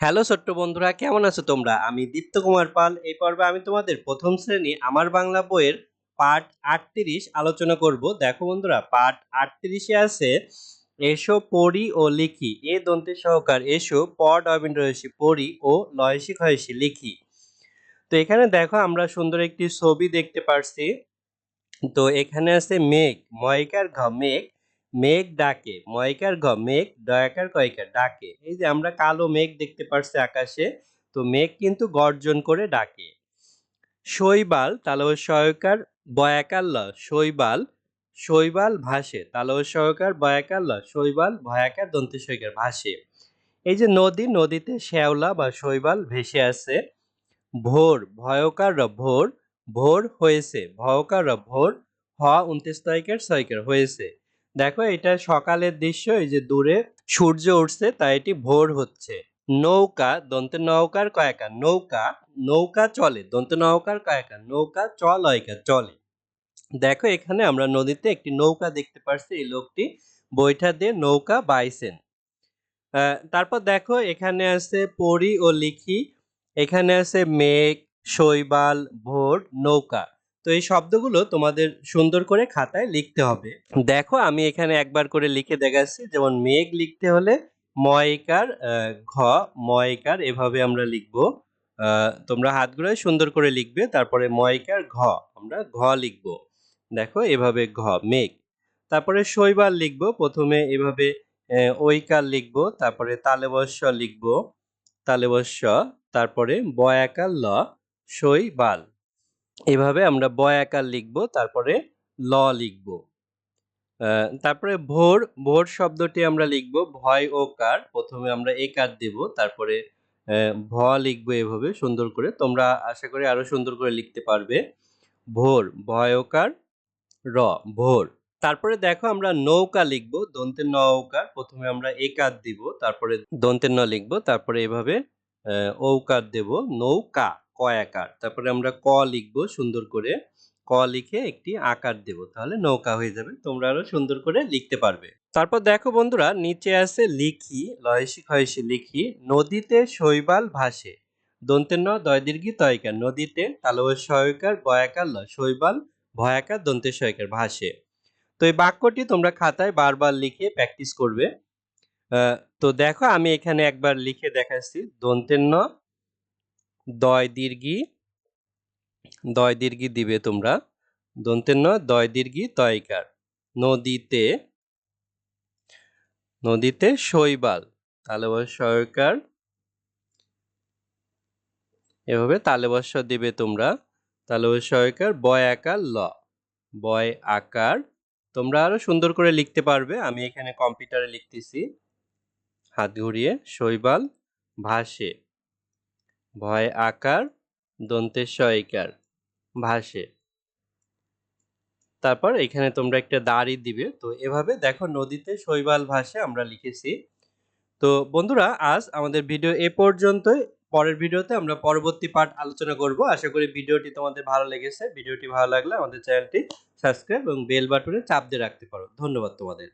Hello ছোট্ট বন্ধুরা, কেমন আছো তোমরা? আমি দীপ্ত কুমার পাল। এই পর্বে আমি তোমাদের প্রথম শ্রেণী আমার বাংলা বইয়ের পাঠ ৩৮ আলোচনা করব। দেখো বন্ধুরা, পাঠ ৩৮ এ আছে এসো পড়ি ও লিখি। এ দন্তে সহকার এসো পর ডয়বিন্দ্রসি পড়ি ও লয়সি ক্ষয়সি লিখি। তো এখানে দেখো আমরা সুন্দর একটি ছবি দেখতে পারছি। তো এখানে আছে মেঘ, ময়কার ঘ মেঘ, মেঘ ডাকে, ময়কার ঘ মেঘ, ডয়াকার কয়কার ডাকে। এই যে আমরা কালো মেঘ দেখতে পারছি আকাশে, তো মেঘ কিন্তু গর্জন করে ডাকে। শৈবাল তালব্য সহকার বয়াকার ল, শৈবাল, শৈবাল ভাসে তালব্য সহকার বয়াকার ল, শৈবাল ভয়াকার দন্তে সইকার ভাসে। এই যে নদী, নদীতে শ্যাওলা বা শৈবাল ভেসে আছে। ভোর ভয়কার র ভোর, ভোর হয়েছে ভয়কার র ভোর, হ ২৯ তয়কার ছয়কার হয়েছে। দেখো এটা সকালের দৃশ্য, এই যে দূরে সূর্য উঠছে তাই এটি ভোর হচ্ছে। নৌকা দন্তে নৌকার কয়াকার নৌকা, নৌকা চলে দন্তে নৌকার কয়াকার নৌকা চলয়কার চলে। দেখো এখানে আমরা নদীতে একটি নৌকা দেখতে পারছি, এই লোকটি বৈঠা দিয়ে নৌকা বাইছেন। তারপর দেখো এখানে আছে পড়ি ও লিখি, এখানে আছে মেঘ, শৈবাল, ভোর, নৌকা। তো এই শব্দগুলো তোমাদের সুন্দর করে খাতায় লিখতে হবে। দেখো আমি এখানে একবার করে লিখে দেখাচ্ছি। যেমন মেঘ লিখতে হলে ময়কার ঘ, ময়কার এভাবে আমরা লিখব। তোমরা হাত ঘুরায় সুন্দর করে লিখবে। তারপরে ময়কার ঘ, আমরা ঘ লিখব। দেখো এভাবে ঘ মেঘ। তারপরে শৈবাল লিখব, প্রথমে এভাবে ঐকার লিখব, তারপরে তালব্য লিখব, তালব্য, তারপরে বয়াকার ল, শৈবাল। এভাবে আমরা বয়াকার লিখব, তারপরে ল লিখব। তারপরে ভোর, ভোর শব্দটি আমরা লিখব ভয় ও কার, প্রথমে আমরা একার দেব, তারপরে ভ লিখব এভাবে সুন্দর করে। তোমরা আশা করি আরো সুন্দর করে লিখতে পারবে। ভোর ভয়কার র, ভোর। তারপরে দেখো আমরা নৌকা লিখব, দন্তের ন ঔকার, প্রথমে আমরা একার দিব, তারপরে দন্তের ন লিখব, তারপরে এভাবে ঔকার দেব, নৌকা কয়াকার। তারপরে আমরা ক লিখব সুন্দর করে, ক লিখে একটি আকার দেব, তাহলে নৌকা হয়ে যাবে। তোমরা আরো সুন্দর করে লিখতে পারবে। তারপর দেখো বন্ধুরা, নিচে আছে লিখি, লয়সি ক্ষয়সি লিখি। নদীতে শৈবাল ভাসে, দন্তের ন দয় দীর্ঘি তয়কার, নদীতে তালব্য সহকার বয়াকার ল, শৈবাল ভয়াকার দন্তের সহায়কার ভাসে। তো এই বাক্যটি তোমরা খাতায় বারবার লিখে প্র্যাকটিস করবে। তো দেখো আমি এখানে একবার লিখে দেখাচ্ছি। দন্তের ন দয় দীর্ঘি, দয় দীর্ঘি দিবে তোমরা, দন্তের ন দয় দীর্ঘি তয়কার, নদীতে, নদীতে শৈবাল তালব্য সহকার, এভাবে তালব্য দিবে তোমরা, তালব্য সহকার বয়াকার ল, বয় আকার। তোমরা আরো সুন্দর করে লিখতে পারবে। আমি এখানে কম্পিউটারে লিখতেছি হাত ঘুরিয়ে। শৈবাল ভাসে, ভয় আকার, দন্তের সইকার, ভাসে। তারপর এখানে তোমরা একটা দাড়ি দিবে। তো এভাবে দেখো নদীতে শৈবাল ভাসে আমরা লিখেছি। তো বন্ধুরা, আজ আমাদের ভিডিও এ পর্যন্তই। পরের ভিডিওতে আমরা পরবর্তী পাঠ আলোচনা করব। আশা করি ভিডিওটি তোমাদের ভালো লেগেছে। ভিডিওটি ভালো লাগলে আমাদের চ্যানেলটি সাবস্ক্রাইব এবং বেল বাটনে চাপ দিয়ে রাখতে পারো। ধন্যবাদ তোমাদের।